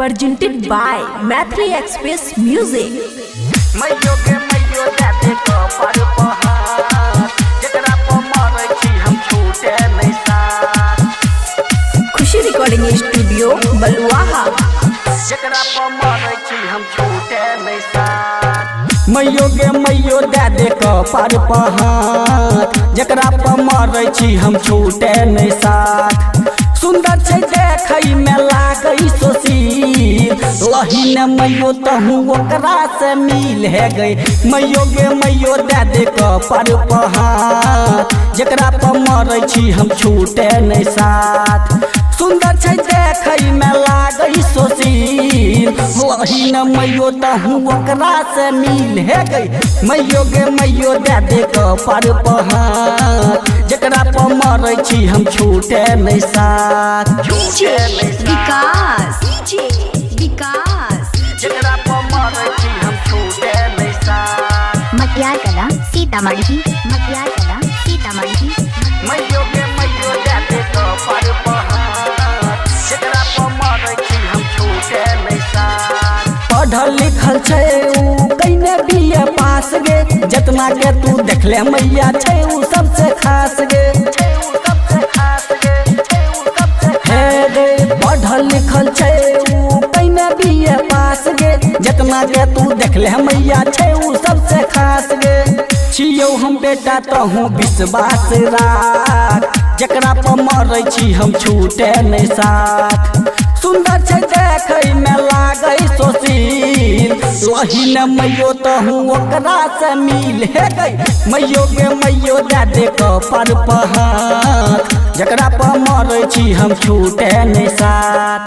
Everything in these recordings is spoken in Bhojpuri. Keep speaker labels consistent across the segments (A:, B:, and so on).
A: presented by Mathri Express Music।
B: मैयो के मैयो जाते को पर पहाड़ जकरा पर मरै छी हम छूटे नहीं साथ।
A: खुशी रिकॉर्डिंग स्टूडियो बलुआहा।
B: जकरा पर मरै छी हम छूटे नहीं साथ। मैयो के मैयो दे को पर पहाड़ जकरा पर मरै छी हम छूटे नहीं साथ। सुंदर छै देखै में लागै सोशील लही ने मैयो तहूँ ओकरा से मिल है गई। मैयो गे मैयो दे को पर पहाड़ जकरा पर मरै छी हम छूटे नहीं साथ। सुंदर छै देखै में लागै सोशील लही ने मैयो तहूँ ओकरा से मिल है गई। मैयो गे मैयो दे को पर पहाड़ जकरा पर मरै छी हम छूटे नहीं साथ।
A: विकास
B: जकरा पर मरै छी हम छूटे नहीं साथ।
C: मटियार कला सीतामढ़ी मटियार कला सीतामढ़ी।
B: मैयो गे मैयो दे को पर पहाड़ जकरा पर मरै छी हम छूटे नहीं साथ। पढ़ल लिखल छै उ कइने बीए पास गे जितना के तू देख ले मैया छै उ सबसे खास गे। पढ़ल लिखल छै उ कइने बीए पास गे जितना के तू देख ले मैया छै उ सबसे खास गे। छियौ हम बेटा तहूँ विश्वास राख जकरा पर मरै छी हम छूटे नहीं साथ। सुंदर छै देखै में लागै सोशील लही ने मैयो तहूँ ओकरा से मिल है गई। मैयो गे मैयो दे को पर पहाड़ जकरा पर मरै छी हम छूटे नहीं साथ।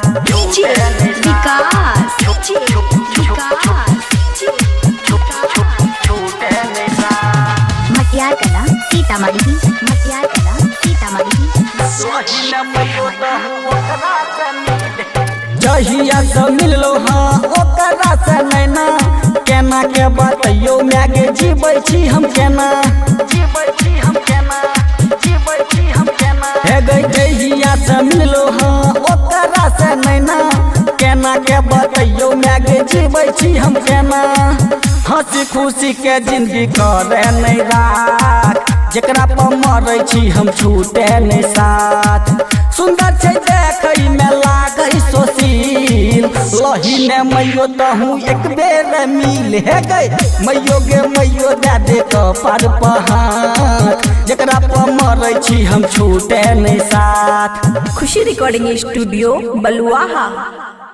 C: मटियार कला सीतामढ़ी मटियार कला सीतामढ़ी।
B: जहिया से मिललो हाँ ओकरा से नैना केना के बतैयो मैगे जीबै छी हम केना हे गई। जहिया से मिललो हाँ ओकरा से नैना केना के बतैयो मैगे जीबै छी हम केना। हंसी खुशी के जिंदगी करे नहीं राख जकरा पर मरै छी हम छूटे नहीं साथ। सुंदर छै देखै में लागै सोशील लही ने मैयो तहूँ एक बेर मिल है गई। मैयो गे मैयो दे को पर पहाड़ जकरा पर मरै छी हम छूटे नहीं साथ।
A: खुशी रिकॉर्डिंग स्टूडियो बलुआहा।